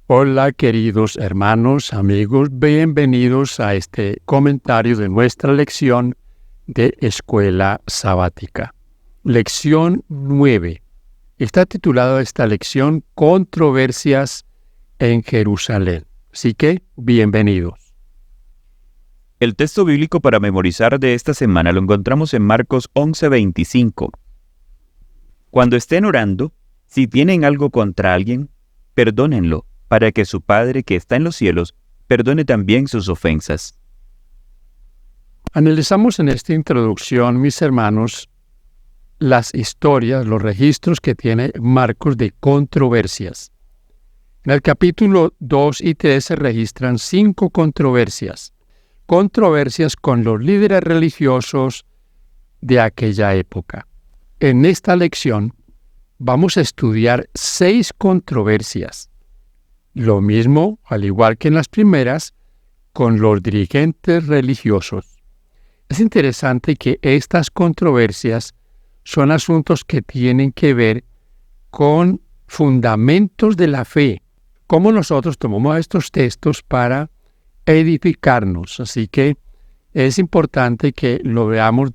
Hola queridos hermanos, amigos, bienvenidos a este comentario de nuestra lección de Escuela Sabática. Lección 9. Está titulada esta lección Controversias en Jerusalén. Así que, bienvenidos. El texto bíblico para memorizar de esta semana lo encontramos en Marcos 11:25. Cuando estén orando, si tienen algo contra alguien, perdónenlo, para que su Padre que está en los cielos perdone también sus ofensas. Analizamos en esta introducción, mis hermanos, las historias, los registros que tiene Marcos de controversias. En el capítulo 2 y 3 se registran 5 controversias. Controversias con los líderes religiosos de aquella época. En esta lección vamos a estudiar 6 controversias. Lo mismo, al igual que en las primeras, con los dirigentes religiosos. Es interesante que estas controversias son asuntos que tienen que ver con fundamentos de la fe, cómo nosotros tomamos estos textos para edificarnos. Así que es importante que lo veamos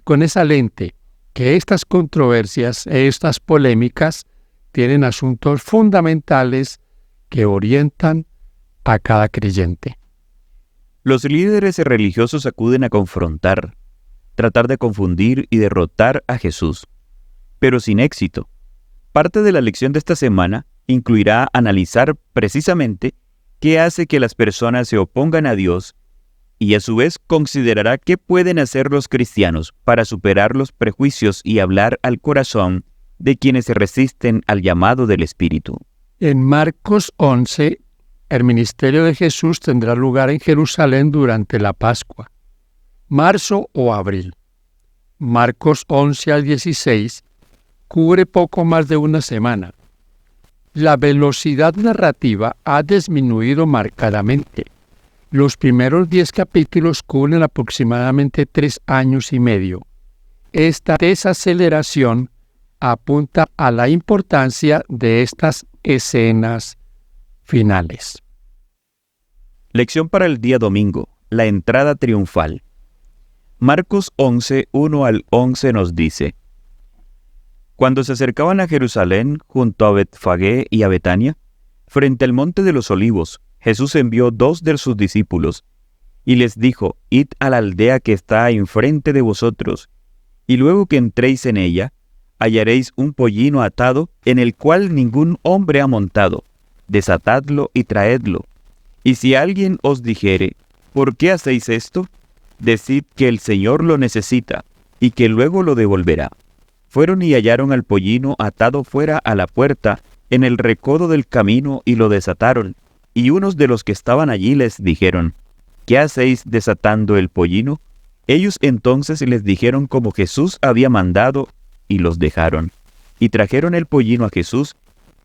con esa lente, que estas controversias, estas polémicas, tienen asuntos fundamentales que orientan a cada creyente. Los líderes religiosos acuden a confrontar, tratar de confundir y derrotar a Jesús, pero sin éxito. Parte de la lección de esta semana incluirá analizar precisamente qué hace que las personas se opongan a Dios y a su vez considerará qué pueden hacer los cristianos para superar los prejuicios y hablar al corazón de quienes se resisten al llamado del Espíritu. En Marcos 11, el ministerio de Jesús tendrá lugar en Jerusalén durante la Pascua, marzo o abril. Marcos 11 al 16 cubre poco más de una semana. La velocidad narrativa ha disminuido marcadamente. Los primeros 10 capítulos cubren aproximadamente 3 años y medio. Esta desaceleración apunta a la importancia de estas escenas finales. Lección para el día domingo, la entrada triunfal. Marcos 11, 1 al 11 nos dice: Cuando se acercaban a Jerusalén, junto a Betfagé y a Betania, frente al monte de los olivos, Jesús envió 2 de sus discípulos, y les dijo: Id a la aldea que está enfrente de vosotros, y luego que entréis en ella, hallaréis un pollino atado, en el cual ningún hombre ha montado. Desatadlo y traedlo. Y si alguien os dijere: ¿por qué hacéis esto? Decid que el Señor lo necesita, y que luego lo devolverá. Fueron y hallaron al pollino atado fuera a la puerta, en el recodo del camino, y lo desataron. Y unos de los que estaban allí les dijeron: ¿qué hacéis desatando el pollino? Ellos entonces les dijeron como Jesús había mandado, y los dejaron. Y trajeron el pollino a Jesús,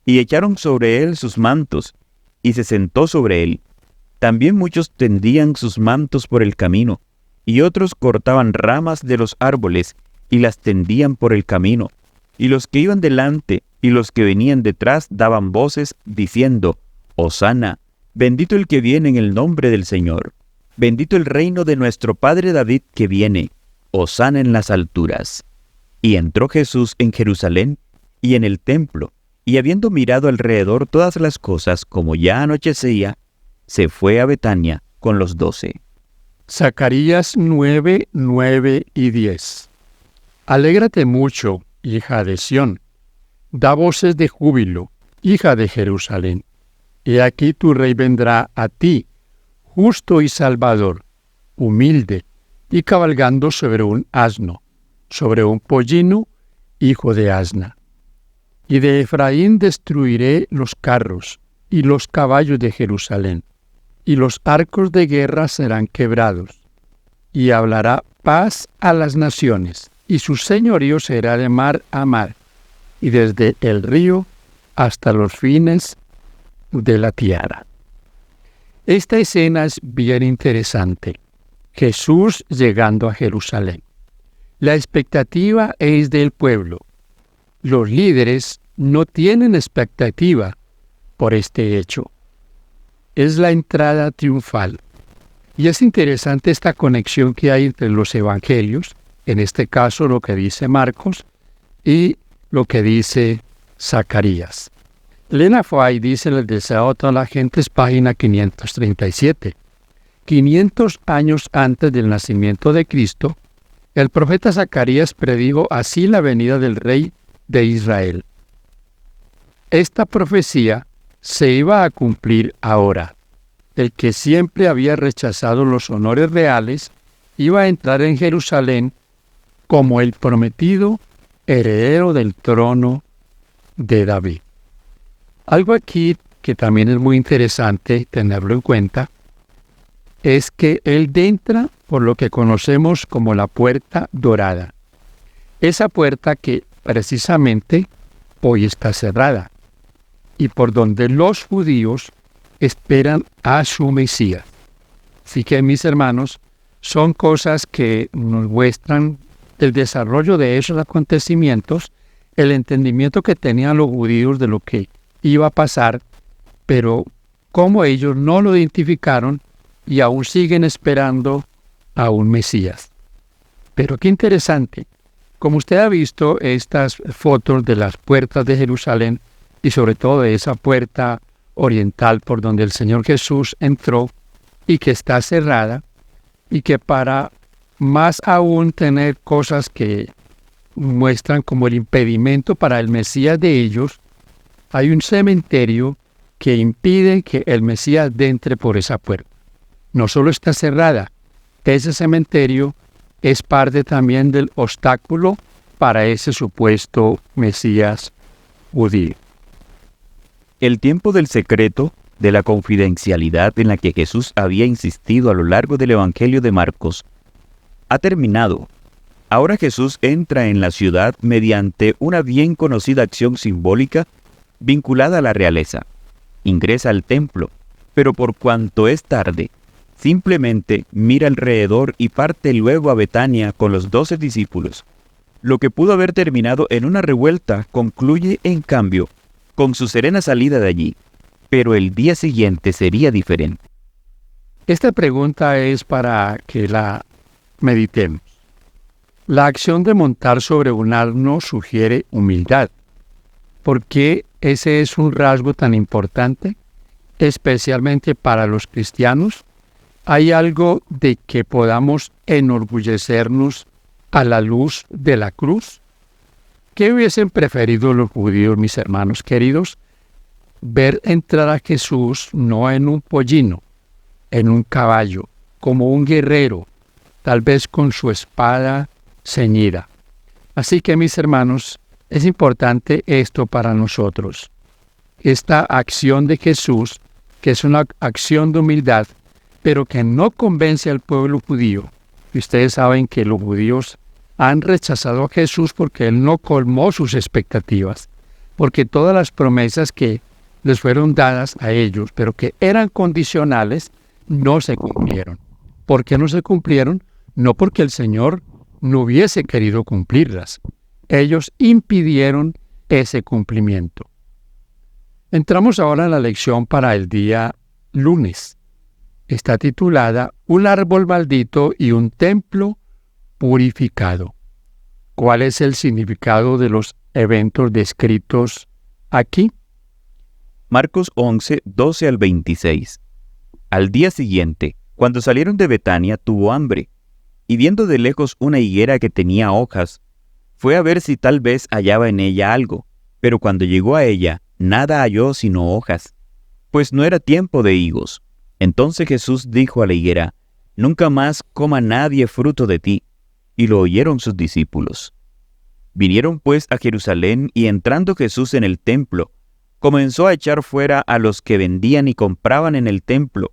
y echaron sobre él sus mantos, y se sentó sobre él. También muchos tendían sus mantos por el camino, y otros cortaban ramas de los árboles, y las tendían por el camino. Y los que iban delante, y los que venían detrás, daban voces, diciendo: Hosana, bendito el que viene en el nombre del Señor. Bendito el reino de nuestro padre David que viene. Hosana en las alturas. Y entró Jesús en Jerusalén y en el templo, y habiendo mirado alrededor todas las cosas, como ya anochecía, se fue a Betania con los 12. Zacarías 9, 9 y 10. Alégrate mucho, hija de Sión. Da voces de júbilo, hija de Jerusalén. He aquí tu rey vendrá a ti, justo y salvador, humilde, y cabalgando sobre un asno, sobre un pollino, hijo de asna. Y de Efraín destruiré los carros y los caballos de Jerusalén, y los arcos de guerra serán quebrados. Y hablará paz a las naciones, y su señorío será de mar a mar, y desde el río hasta los fines de la tierra. Esta escena es bien interesante. Jesús llegando a Jerusalén. La expectativa es del pueblo. Los líderes no tienen expectativa por este hecho. es la entrada triunfal. Y es interesante esta conexión que hay entre los evangelios, en este caso lo que dice Marcos y lo que dice Zacarías. Lena White dice en el Deseado de toda la gente, es página 537. 500 años antes del nacimiento de Cristo, el profeta Zacarías predijo así la venida del rey de Israel. Esta profecía se iba a cumplir ahora. El que siempre había rechazado los honores reales iba a entrar en Jerusalén como el prometido heredero del trono de David. Algo aquí que también es muy interesante tenerlo en cuenta es que él entra por lo que conocemos como la puerta dorada. Esa puerta que precisamente hoy está cerrada y por donde los judíos esperan a su Mesías. Así que, mis hermanos, son cosas que nos muestran el desarrollo de esos acontecimientos, el entendimiento que tenían los judíos de lo que iba a pasar, pero cómo ellos no lo identificaron y aún siguen esperando a un Mesías. Pero qué interesante, como usted ha visto estas fotos de las puertas de Jerusalén y sobre todo de esa puerta oriental por donde el Señor Jesús entró y que está cerrada, y que para más aún tener cosas que muestran como el impedimento para el Mesías de ellos, hay un cementerio que impide que el Mesías entre por esa puerta. No solo está cerrada, ese cementerio es parte también del obstáculo para ese supuesto Mesías judío. El tiempo del secreto, de la confidencialidad en la que Jesús había insistido a lo largo del Evangelio de Marcos, ha terminado. Ahora Jesús entra en la ciudad mediante una bien conocida acción simbólica vinculada a la realeza. Ingresa al templo, pero por cuanto es tarde, simplemente mira alrededor y parte luego a Betania con los 12 discípulos. Lo que pudo haber terminado en una revuelta concluye, en cambio, con su serena salida de allí, pero el día siguiente sería diferente. Esta pregunta es para que la meditemos. La acción de montar sobre un asno sugiere humildad. ¿Por qué ese es un rasgo tan importante? Especialmente para los cristianos, ¿hay algo de que podamos enorgullecernos a la luz de la cruz? ¿Qué hubiesen preferido los judíos, mis hermanos queridos? Ver entrar a Jesús no en un pollino, en un caballo, como un guerrero, tal vez con su espada ceñida. Así que, mis hermanos, es importante esto para nosotros. Esta acción de Jesús, que es una acción de humildad, pero que no convence al pueblo judío. Y ustedes saben que los judíos han rechazado a Jesús porque Él no colmó sus expectativas, porque todas las promesas que les fueron dadas a ellos, pero que eran condicionales, no se cumplieron. ¿Por qué no se cumplieron? No porque el Señor no hubiese querido cumplirlas. Ellos impidieron ese cumplimiento. Entramos ahora en la lección para el día lunes. Está titulada Un árbol maldito y un templo purificado. ¿Cuál es el significado de los eventos descritos aquí? Marcos 11, 12 al 26. Al día siguiente, cuando salieron de Betania, tuvo hambre, y viendo de lejos una higuera que tenía hojas, fue a ver si tal vez hallaba en ella algo, pero cuando llegó a ella, nada halló sino hojas, pues no era tiempo de higos. Entonces Jesús dijo a la higuera, «Nunca más coma nadie fruto de ti», y lo oyeron sus discípulos. Vinieron pues a Jerusalén, y entrando Jesús en el templo, comenzó a echar fuera a los que vendían y compraban en el templo,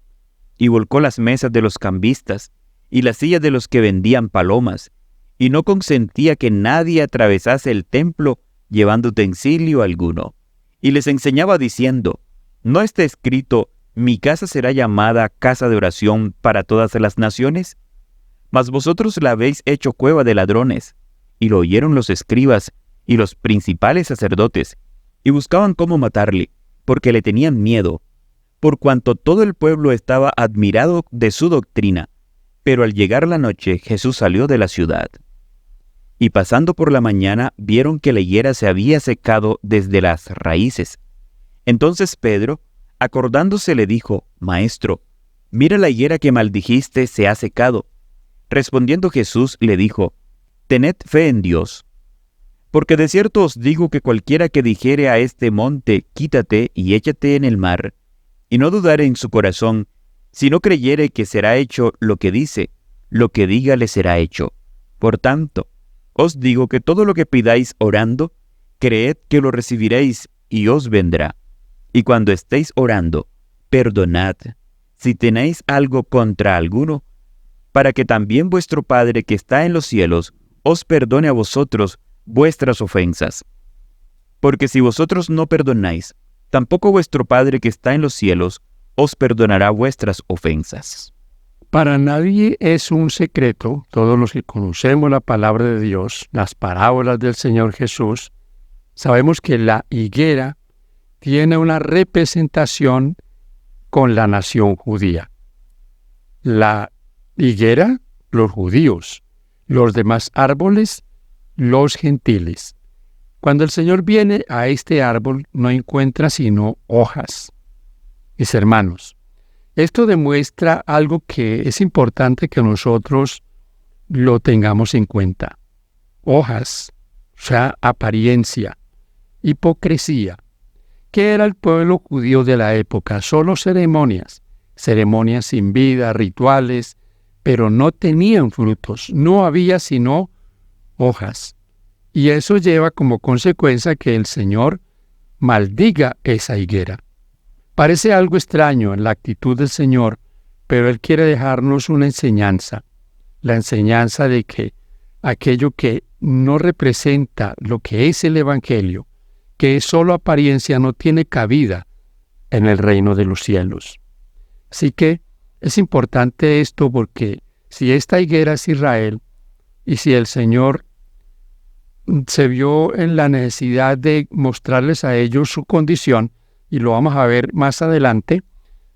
y volcó las mesas de los cambistas, y las sillas de los que vendían palomas, y no consentía que nadie atravesase el templo llevando utensilio alguno. Y les enseñaba diciendo, ¿no está escrito, mi casa será llamada casa de oración para todas las naciones? Mas vosotros la habéis hecho cueva de ladrones. Y lo oyeron los escribas y los principales sacerdotes, y buscaban cómo matarle, porque le tenían miedo, por cuanto todo el pueblo estaba admirado de su doctrina. Pero al llegar la noche, Jesús salió de la ciudad. Y pasando por la mañana, vieron que la higuera se había secado desde las raíces. Entonces Pedro, acordándose, le dijo: Maestro, mira, la higuera que maldijiste se ha secado. Respondiendo Jesús le dijo: Tened fe en Dios. Porque de cierto os digo que cualquiera que dijere a este monte: Quítate y échate en el mar, y no dudare en su corazón, si no creyere que será hecho lo que dice, lo que diga le será hecho. Por tanto, os digo que todo lo que pidáis orando, creed que lo recibiréis y os vendrá. Y cuando estéis orando, perdonad, si tenéis algo contra alguno, para que también vuestro Padre que está en los cielos os perdone a vosotros vuestras ofensas. Porque si vosotros no perdonáis, tampoco vuestro Padre que está en los cielos os perdonará vuestras ofensas. Para nadie es un secreto, todos los que conocemos la palabra de Dios, las parábolas del Señor Jesús, sabemos que la higuera tiene una representación con la nación judía. La higuera, los judíos; los demás árboles, los gentiles. Cuando el Señor viene a este árbol, no encuentra sino hojas. Mis hermanos, esto demuestra algo que es importante que nosotros lo tengamos en cuenta. Hojas, o sea, apariencia, hipocresía. ¿Qué era el pueblo judío de la época? Solo ceremonias sin vida, rituales, pero no tenían frutos, no había sino hojas. Y eso lleva como consecuencia que el Señor maldiga esa higuera. Parece algo extraño en la actitud del Señor, pero Él quiere dejarnos una enseñanza, la enseñanza de que aquello que no representa lo que es el Evangelio, que es solo apariencia, no tiene cabida en el reino de los cielos. Así que es importante esto, porque si esta higuera es Israel, y si el Señor se vio en la necesidad de mostrarles a ellos su condición, y lo vamos a ver más adelante,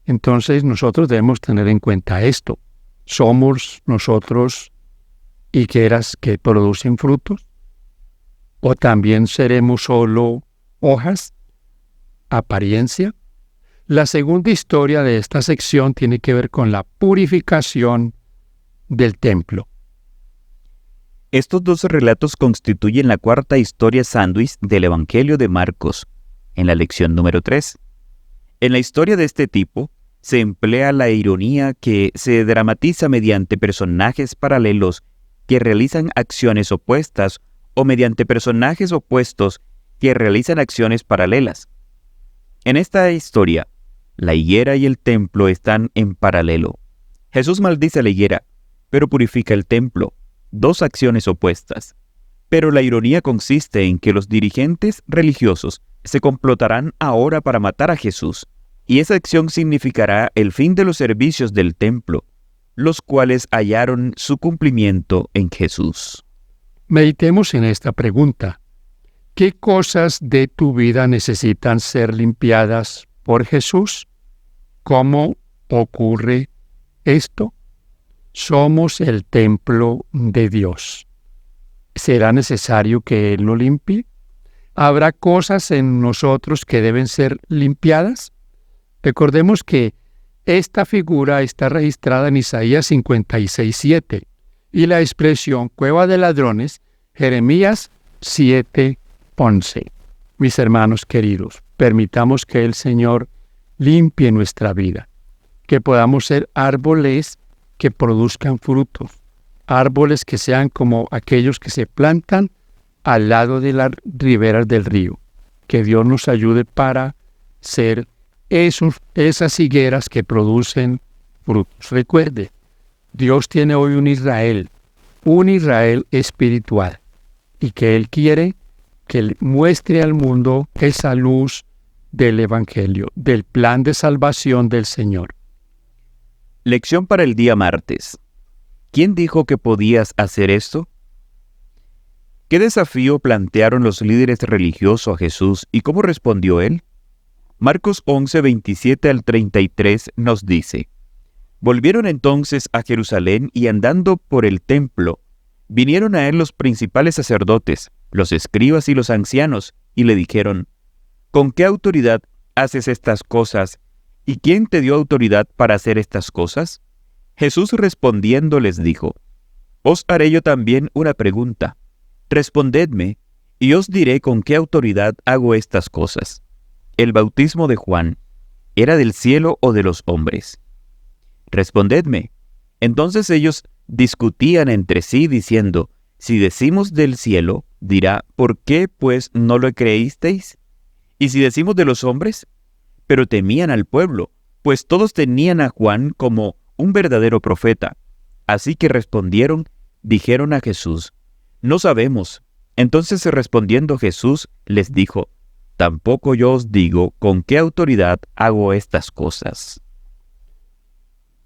entonces nosotros debemos tener en cuenta esto. ¿Somos nosotros higueras que producen frutos? ¿O también seremos solo hojas? ¿Apariencia? La segunda historia de esta sección tiene que ver con la purificación del templo. Estos dos relatos constituyen la cuarta historia sándwich del Evangelio de Marcos, en la lección número 3. En la historia de este tipo, se emplea la ironía que se dramatiza mediante personajes paralelos que realizan acciones opuestas o mediante personajes opuestos que realizan acciones paralelas. En esta historia, la higuera y el templo están en paralelo. Jesús maldice a la higuera, pero purifica el templo, dos acciones opuestas. Pero la ironía consiste en que los dirigentes religiosos se complotarán ahora para matar a Jesús, y esa acción significará el fin de los servicios del templo, los cuales hallaron su cumplimiento en Jesús. Meditemos en esta pregunta. ¿Qué cosas de tu vida necesitan ser limpiadas por Jesús? ¿Cómo ocurre esto? Somos el templo de Dios. ¿Será necesario que Él lo limpie? ¿Habrá cosas en nosotros que deben ser limpiadas? Recordemos que esta figura está registrada en Isaías 56:7 y la expresión cueva de ladrones, Jeremías 7:11. Mis hermanos queridos, permitamos que el Señor limpie nuestra vida, que podamos ser árboles que produzcan frutos, árboles que sean como aquellos que se plantan al lado de las riberas del río. Que Dios nos ayude para ser esas higueras que producen frutos. Recuerde, Dios tiene hoy un Israel espiritual, y que Él quiere que muestre al mundo esa luz del Evangelio, del plan de salvación del Señor. Lección para el día martes. ¿Quién dijo que podías hacer esto? ¿Qué desafío plantearon los líderes religiosos a Jesús y cómo respondió Él? Marcos 11, 27 al 33 nos dice: Volvieron entonces a Jerusalén y andando por el templo, vinieron a él los principales sacerdotes, los escribas y los ancianos, y le dijeron: ¿Con qué autoridad haces estas cosas? ¿Y quién te dio autoridad para hacer estas cosas? Jesús respondiendo les dijo: Os haré yo también una pregunta. Respondedme, y os diré con qué autoridad hago estas cosas. ¿El bautismo de Juan era del cielo o de los hombres? Respondedme. Entonces ellos discutían entre sí diciendo: Si decimos del cielo, dirá: ¿Por qué pues no lo creísteis? Y si decimos de los hombres, pero temían al pueblo, pues todos tenían a Juan como un verdadero profeta. Así que respondieron, dijeron a Jesús: No sabemos. Entonces respondiendo Jesús les dijo: Tampoco yo os digo con qué autoridad hago estas cosas.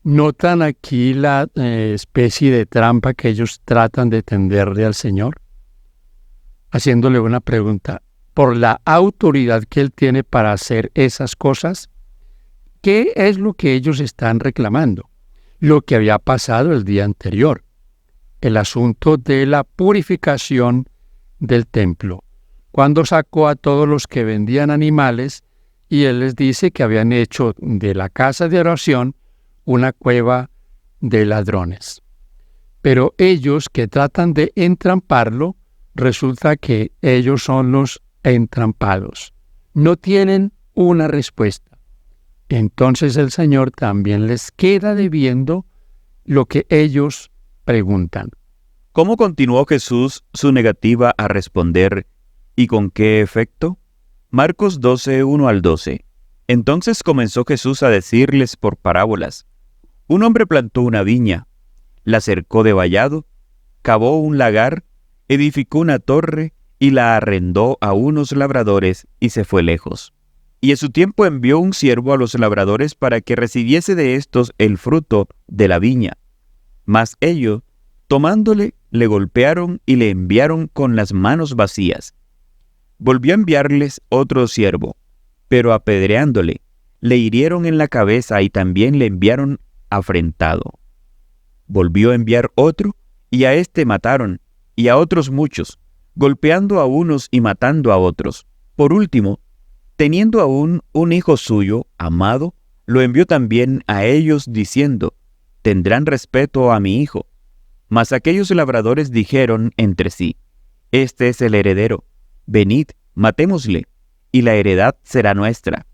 ¿Notan aquí la especie de trampa que ellos tratan de tenderle al Señor? Haciéndole una pregunta: por la autoridad que Él tiene para hacer esas cosas, ¿qué es lo que ellos están reclamando? Lo que había pasado el día anterior, el asunto de la purificación del templo, cuando sacó a todos los que vendían animales y Él les dice que habían hecho de la casa de oración una cueva de ladrones. Pero ellos que tratan de entramparlo, resulta que ellos son los entrampados. No tienen una respuesta. Entonces el Señor también les queda debiendo lo que ellos preguntan. ¿Cómo continuó Jesús su negativa a responder y con qué efecto? Marcos 12, 1 al 12. Entonces comenzó Jesús a decirles por parábolas: Un hombre plantó una viña, la cercó de vallado, cavó un lagar, edificó una torre y la arrendó a unos labradores y se fue lejos. Y en su tiempo envió un siervo a los labradores para que recibiese de éstos el fruto de la viña. Mas ellos, tomándole, le golpearon y le enviaron con las manos vacías. Volvió a enviarles otro siervo, pero apedreándole, le hirieron en la cabeza y también le enviaron afrentado. Volvió a enviar otro, y a éste mataron, y a otros muchos, golpeando a unos y matando a otros. Por último, teniendo aún un hijo suyo, amado, lo envió también a ellos diciendo: Tendrán respeto a mi hijo. Mas aquellos labradores dijeron entre sí: Este es el heredero, venid, matémosle, y la heredad será nuestra.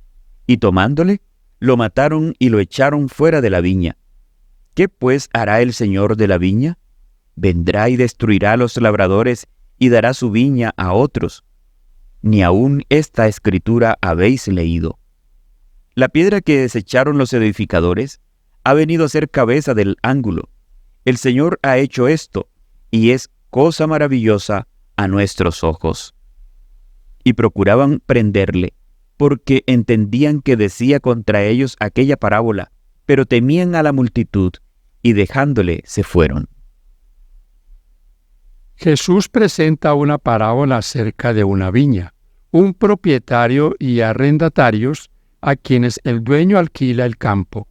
Y tomándole, lo mataron y lo echaron fuera de la viña. ¿Qué pues hará el señor de la viña? Vendrá y destruirá a los labradores y dará su viña a otros. Ni aun esta escritura habéis leído. La piedra que desecharon los edificadores ha venido a ser cabeza del ángulo. El Señor ha hecho esto, y es cosa maravillosa a nuestros ojos. Y procuraban prenderle, porque entendían que decía contra ellos aquella parábola, pero temían a la multitud, y dejándole se fueron. Jesús presenta una parábola acerca de una viña, un propietario y arrendatarios a quienes el dueño alquila el campo.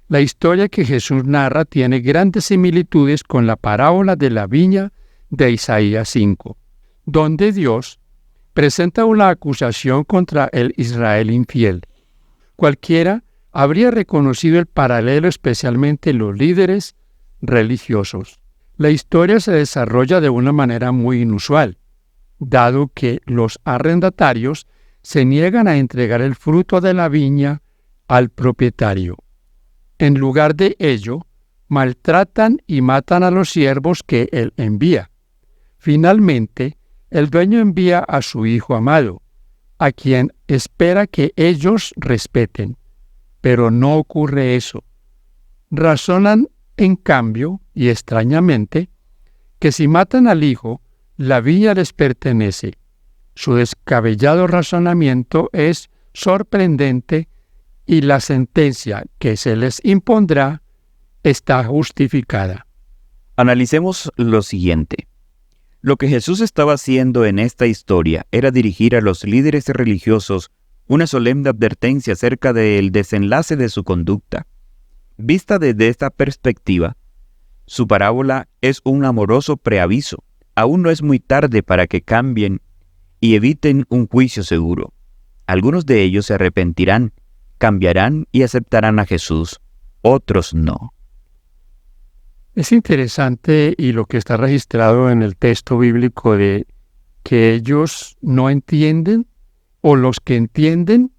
La historia que Jesús narra tiene grandes similitudes con la parábola de la viña de Isaías 5, donde Dios presenta una acusación contra el Israel infiel. Cualquiera habría reconocido el paralelo, especialmente los líderes religiosos. La historia se desarrolla de una manera muy inusual, dado que los arrendatarios se niegan a entregar el fruto de la viña al propietario. En lugar de ello, maltratan y matan a los siervos que él envía. Finalmente, el dueño envía a su hijo amado, a quien espera que ellos respeten. Pero no ocurre eso. Razonan, en cambio, y extrañamente, que si matan al hijo, la viña les pertenece. Su descabellado razonamiento es sorprendente y la sentencia que se les impondrá está justificada. Analicemos lo siguiente. Lo que Jesús estaba haciendo en esta historia era dirigir a los líderes religiosos una solemne advertencia acerca del desenlace de su conducta. Vista desde esta perspectiva, su parábola es un amoroso preaviso. Aún no es muy tarde para que cambien y eviten un juicio seguro. Algunos de ellos se arrepentirán, cambiarán y aceptarán a Jesús, otros no. Es interesante y lo que está registrado en el texto bíblico de que ellos no entienden o los que entienden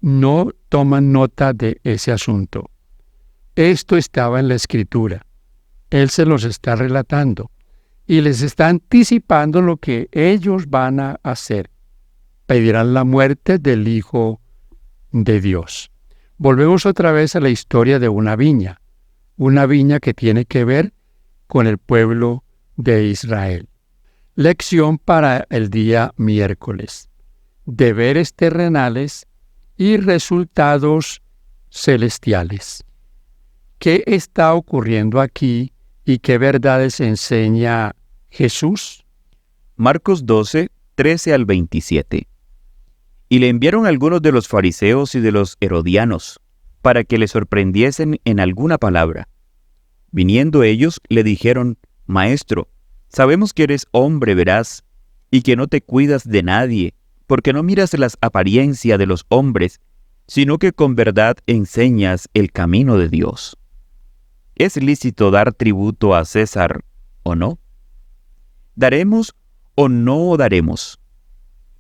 no toman nota de ese asunto. Esto estaba en la Escritura. Él se los está relatando y les está anticipando lo que ellos van a hacer. Pedirán la muerte del Hijo de Dios. Volvemos otra vez a la historia de una viña que tiene que ver con el pueblo de Israel. Lección para el día miércoles. Deberes terrenales y resultados celestiales. ¿Qué está ocurriendo aquí y qué verdades enseña Jesús? Marcos 12, 13 al 27. Y le enviaron algunos de los fariseos y de los herodianos, para que le sorprendiesen en alguna palabra. Viniendo ellos, le dijeron: Maestro, sabemos que eres hombre veraz, y que no te cuidas de nadie, porque no miras las apariencias de los hombres, sino que con verdad enseñas el camino de Dios. ¿Es lícito dar tributo a César o no? ¿Daremos o no daremos?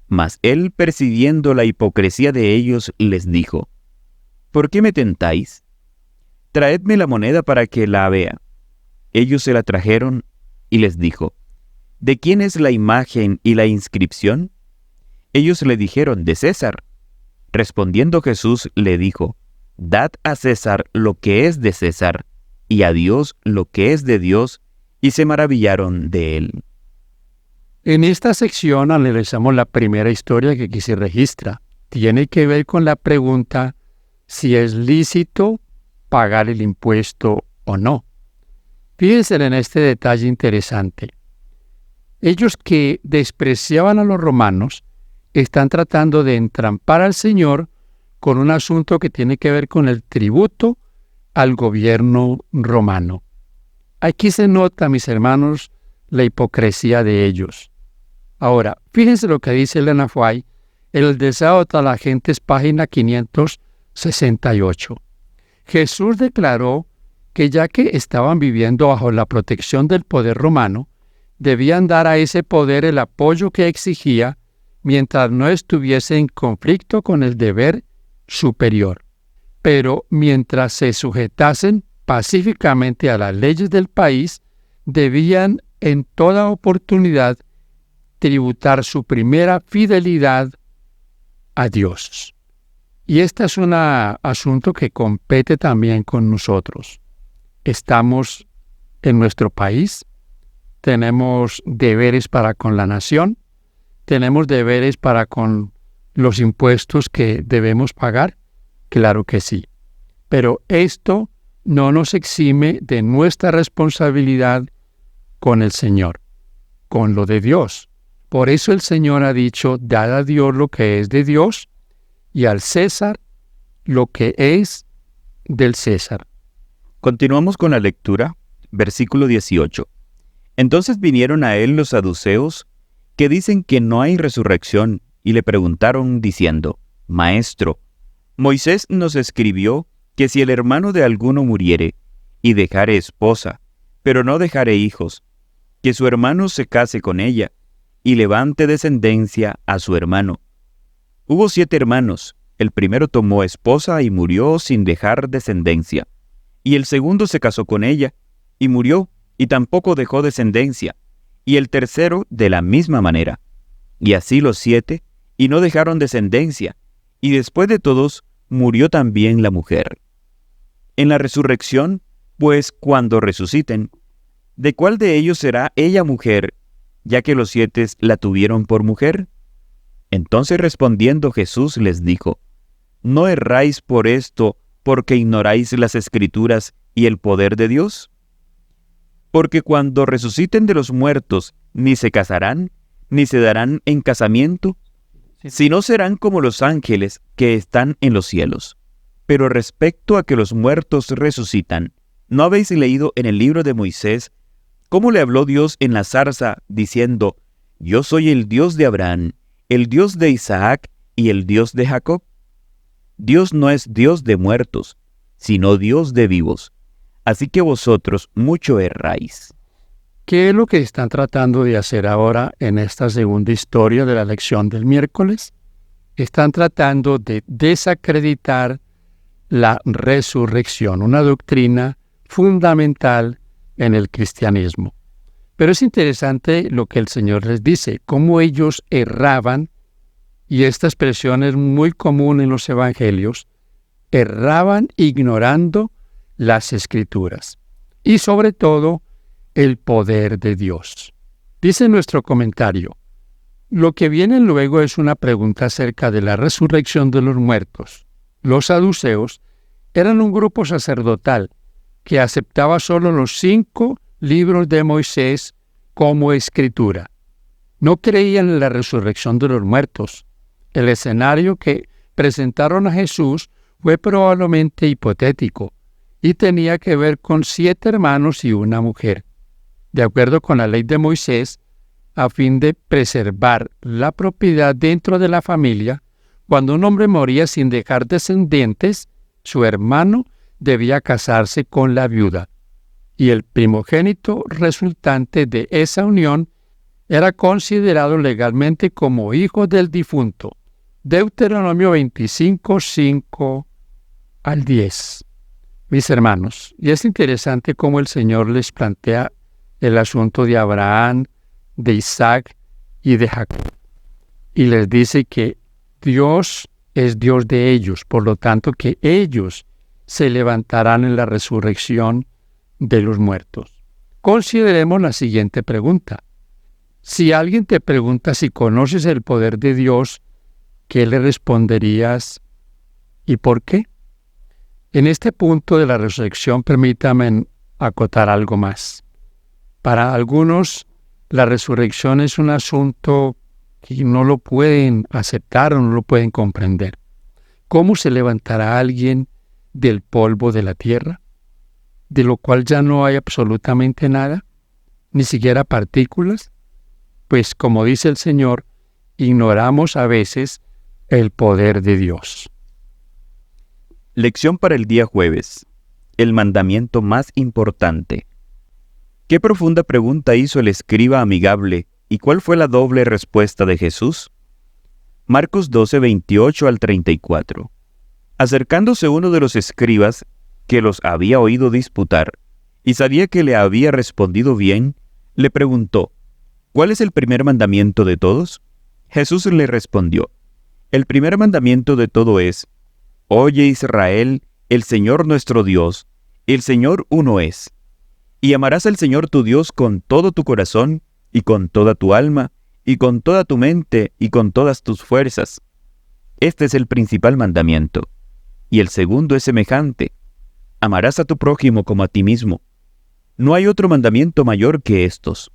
Mas él, percibiendo la hipocresía de ellos, les dijo: ¿Por qué me tentáis? Traedme la moneda para que la vea. Ellos se la trajeron y les dijo: ¿De quién es la imagen y la inscripción? Ellos le dijeron: de César. Respondiendo Jesús le dijo: Dad a César lo que es de César, y a Dios lo que es de Dios, y se maravillaron de él. En esta sección analizamos la primera historia que aquí se registra. Tiene que ver con la pregunta si es lícito pagar el impuesto o no. Fíjense en este detalle interesante. Ellos que despreciaban a los romanos están tratando de entrampar al Señor con un asunto que tiene que ver con el tributo al gobierno romano. Aquí se nota, mis hermanos, la hipocresía de ellos. Ahora, fíjense lo que dice Elena White en El deseo de la gente, es página 568. Jesús declaró que ya que estaban viviendo bajo la protección del poder romano, debían dar a ese poder el apoyo que exigía mientras no estuviese en conflicto con el deber superior. Pero mientras se sujetasen pacíficamente a las leyes del país, debían en toda oportunidad tributar su primera fidelidad a Dios. Y este es un asunto que compete también con nosotros. Estamos en nuestro país, tenemos deberes para con la nación, tenemos deberes para con los impuestos que debemos pagar, claro que sí. Pero esto no nos exime de nuestra responsabilidad con el Señor, con lo de Dios. Por eso el Señor ha dicho: dad a Dios lo que es de Dios y al César lo que es del César. Continuamos con la lectura, versículo 18. Entonces vinieron a él los saduceos, que dicen que no hay resurrección, y le preguntaron diciendo: Maestro, Moisés nos escribió que si el hermano de alguno muriere, y dejare esposa, pero no dejare hijos, que su hermano se case con ella, y levante descendencia a su hermano. Hubo 7 hermanos, el primero tomó esposa y murió sin dejar descendencia, y el segundo se casó con ella, y murió, y tampoco dejó descendencia, y el tercero de la misma manera. Y así los 7, y no dejaron descendencia, y después de todos murió también la mujer. En la resurrección, pues cuando resuciten, ¿de cuál de ellos será ella mujer, ya que los 7 la tuvieron por mujer? Entonces respondiendo Jesús les dijo: ¿No erráis por esto, porque ignoráis las Escrituras y el poder de Dios? Porque cuando resuciten de los muertos, ni se casarán, ni se darán en casamiento, si no serán como los ángeles que están en los cielos. Pero respecto a que los muertos resucitan, ¿no habéis leído en el libro de Moisés cómo le habló Dios en la zarza, diciendo: Yo soy el Dios de Abraham, el Dios de Isaac y el Dios de Jacob? Dios no es Dios de muertos, sino Dios de vivos. Así que vosotros mucho erráis. ¿Qué es lo que están tratando de hacer ahora en esta segunda historia de la lección del miércoles? Están tratando de desacreditar la resurrección, una doctrina fundamental en el cristianismo. Pero es interesante lo que el Señor les dice, cómo ellos erraban, y esta expresión es muy común en los evangelios, erraban ignorando las Escrituras y sobre todo el poder de Dios. Dice nuestro comentario, lo que viene luego es una pregunta acerca de la resurrección de los muertos. Los saduceos eran un grupo sacerdotal que aceptaba solo los 5 libros de Moisés como escritura. No creían en la resurrección de los muertos. El escenario que presentaron a Jesús fue probablemente hipotético y tenía que ver con 7 hermanos y una mujer. De acuerdo con la ley de Moisés, a fin de preservar la propiedad dentro de la familia, cuando un hombre moría sin dejar descendientes, su hermano debía casarse con la viuda, y el primogénito resultante de esa unión era considerado legalmente como hijo del difunto. Deuteronomio 25, 5 al 10. Mis hermanos, y es interesante cómo el Señor les plantea el asunto de Abraham, de Isaac y de Jacob. Y les dice que Dios es Dios de ellos, por lo tanto que ellos se levantarán en la resurrección de los muertos. Consideremos la siguiente pregunta. Si alguien te pregunta si conoces el poder de Dios, ¿qué le responderías y por qué? En este punto de la resurrección, permítame acotar algo más. Para algunos, la resurrección es un asunto que no lo pueden aceptar o no lo pueden comprender. ¿Cómo se levantará alguien del polvo de la tierra, de lo cual ya no hay absolutamente nada, ni siquiera partículas? Pues como dice el Señor, ignoramos a veces el poder de Dios. Lección para el día jueves. El mandamiento más importante. ¿Qué profunda pregunta hizo el escriba amigable y cuál fue la doble respuesta de Jesús? Marcos 12, 28 al 34. Acercándose uno de los escribas, que los había oído disputar, y sabía que le había respondido bien, le preguntó: ¿Cuál es el primer mandamiento de todos? Jesús le respondió: El primer mandamiento de todo es: Oye Israel, el Señor nuestro Dios, el Señor uno es. Y amarás al Señor tu Dios con todo tu corazón, y con toda tu alma, y con toda tu mente, y con todas tus fuerzas. Este es el principal mandamiento. Y el segundo es semejante: amarás a tu prójimo como a ti mismo. No hay otro mandamiento mayor que estos.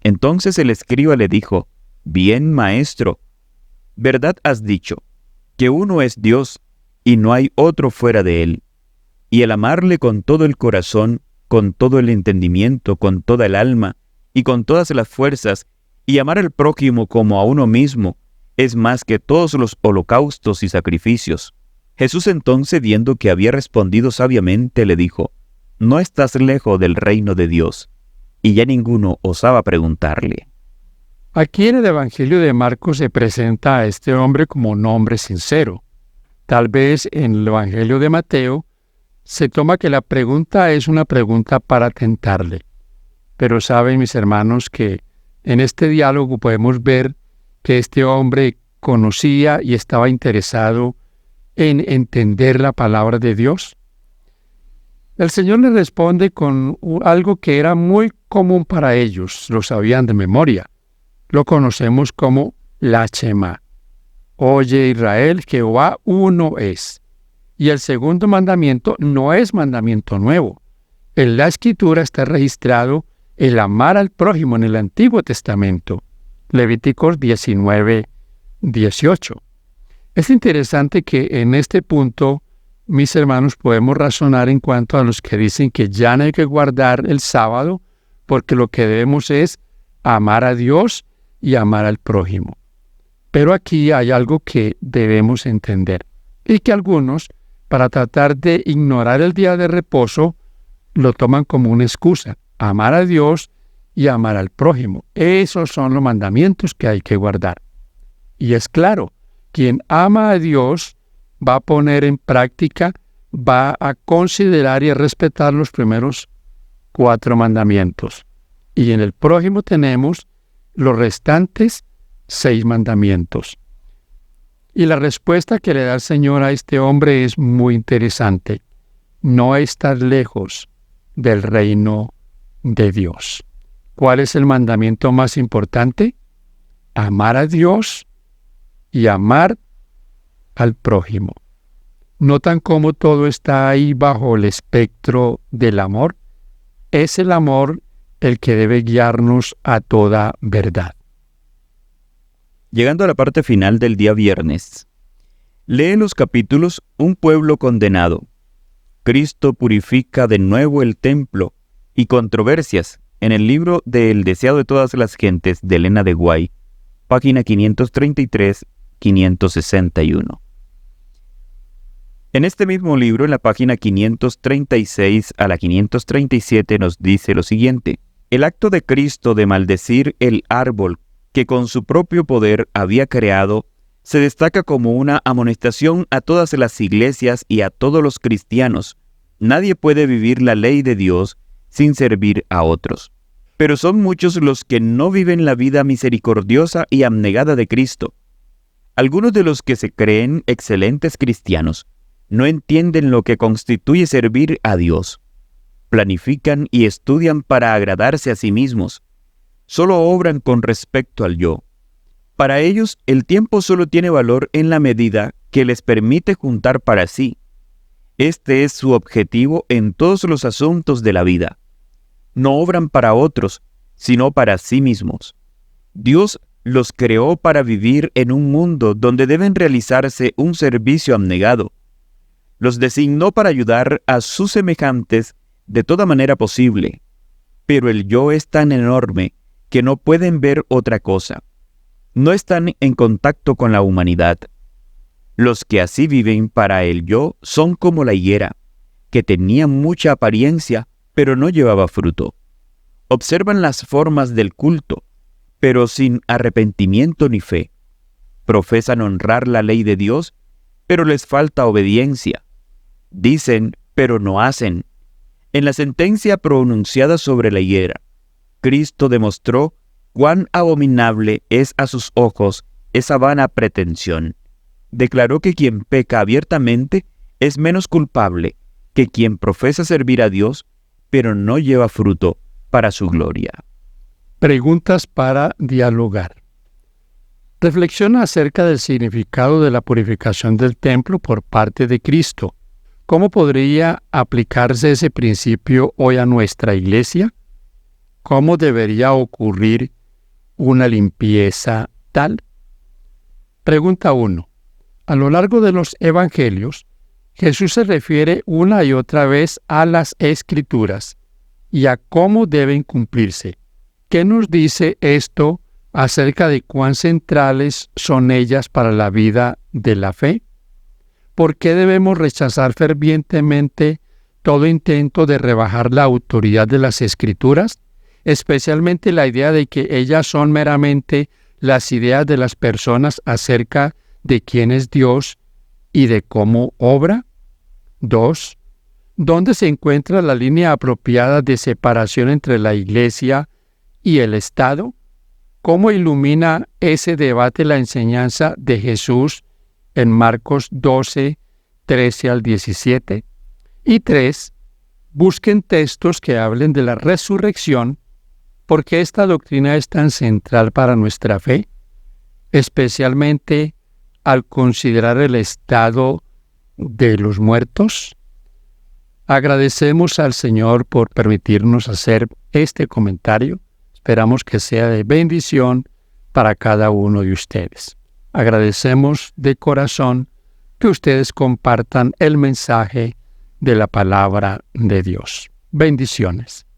Entonces el escriba le dijo: Bien, maestro, verdad has dicho, que uno es Dios, y no hay otro fuera de él. Y el amarle con todo el corazón, con todo el entendimiento, con toda el alma, y con todas las fuerzas, y amar al prójimo como a uno mismo, es más que todos los holocaustos y sacrificios. Jesús entonces, viendo que había respondido sabiamente, le dijo: No estás lejos del reino de Dios. Y ya ninguno osaba preguntarle. Aquí en el Evangelio de Marcos se presenta a este hombre como un hombre sincero. Tal vez en el Evangelio de Mateo se toma que la pregunta es una pregunta para tentarle. Pero saben, mis hermanos, que en este diálogo podemos ver que este hombre conocía y estaba interesado en entender la palabra de Dios. El Señor le responde con algo que era muy común para ellos, lo sabían de memoria. Lo conocemos como la Shema. Oye Israel, Jehová uno es. Y el segundo mandamiento no es mandamiento nuevo. En la Escritura está registrado el amar al prójimo en el Antiguo Testamento. Levíticos 19, 18. Es interesante que en este punto, mis hermanos, podemos razonar en cuanto a los que dicen que ya no hay que guardar el sábado porque lo que debemos es amar a Dios y amar al prójimo. Pero aquí hay algo que debemos entender y que algunos, para tratar de ignorar el día de reposo, lo toman como una excusa. Amar a Dios y amar al prójimo. Esos son los mandamientos que hay que guardar. Y es claro, quien ama a Dios va a poner en práctica, va a considerar y a respetar los primeros 4 mandamientos. Y en el prójimo tenemos los restantes 6 mandamientos. Y la respuesta que le da el Señor a este hombre es muy interesante. No estar lejos del reino de Dios. ¿Cuál es el mandamiento más importante? Amar a Dios y amar al prójimo. ¿Notan cómo todo está ahí bajo el espectro del amor? Es el amor el que debe guiarnos a toda verdad. Llegando a la parte final del día viernes, lee los capítulos Un pueblo condenado, Cristo purifica de nuevo el templo y controversias en el libro de El deseado de todas las gentes de Elena de White, página 533-561. En este mismo libro, en la página 536 a la 537, nos dice lo siguiente: el acto de Cristo de maldecir el árbol que con su propio poder había creado se destaca como una amonestación a todas las iglesias y a todos los cristianos. Nadie puede vivir la ley de Dios sin servir a otros. Pero son muchos los que no viven la vida misericordiosa y abnegada de Cristo. Algunos de los que se creen excelentes cristianos no entienden lo que constituye servir a Dios. Planifican y estudian para agradarse a sí mismos. Solo obran con respecto al yo. Para ellos, el tiempo solo tiene valor en la medida que les permite juntar para sí. Este es su objetivo en todos los asuntos de la vida. No obran para otros, sino para sí mismos. Dios los creó para vivir en un mundo donde deben realizarse un servicio abnegado. Los designó para ayudar a sus semejantes de toda manera posible, pero el yo es tan enorme que no pueden ver otra cosa. No están en contacto con la humanidad. Los que así viven para el yo son como la higuera, que tenía mucha apariencia, pero no llevaba fruto. Observan las formas del culto, pero sin arrepentimiento ni fe. Profesan honrar la ley de Dios, pero les falta obediencia. Dicen, pero no hacen. En la sentencia pronunciada sobre la higuera, Cristo demostró cuán abominable es a sus ojos esa vana pretensión. Declaró que quien peca abiertamente es menos culpable que quien profesa servir a Dios, pero no lleva fruto para su gloria. Preguntas para dialogar. Reflexiona acerca del significado de la purificación del templo por parte de Cristo. ¿Cómo podría aplicarse ese principio hoy a nuestra iglesia? ¿Cómo debería ocurrir una limpieza tal? Pregunta 1. A lo largo de los evangelios, Jesús se refiere una y otra vez a las Escrituras y a cómo deben cumplirse. ¿Qué nos dice esto acerca de cuán centrales son ellas para la vida de la fe? ¿Por qué debemos rechazar fervientemente todo intento de rebajar la autoridad de las Escrituras, especialmente la idea de que ellas son meramente las ideas de las personas acerca de quién es Dios y de cómo obra? 2. ¿Dónde se encuentra la línea apropiada de separación entre la Iglesia y el Estado? ¿Cómo ilumina ese debate la enseñanza de Jesús en Marcos 12, 13 al 17? Y 3. Busquen textos que hablen de la resurrección, porque esta doctrina es tan central para nuestra fe, especialmente al considerar el estado de los muertos. Agradecemos al Señor por permitirnos hacer este comentario. Esperamos que sea de bendición para cada uno de ustedes. Agradecemos de corazón que ustedes compartan el mensaje de la palabra de Dios. Bendiciones.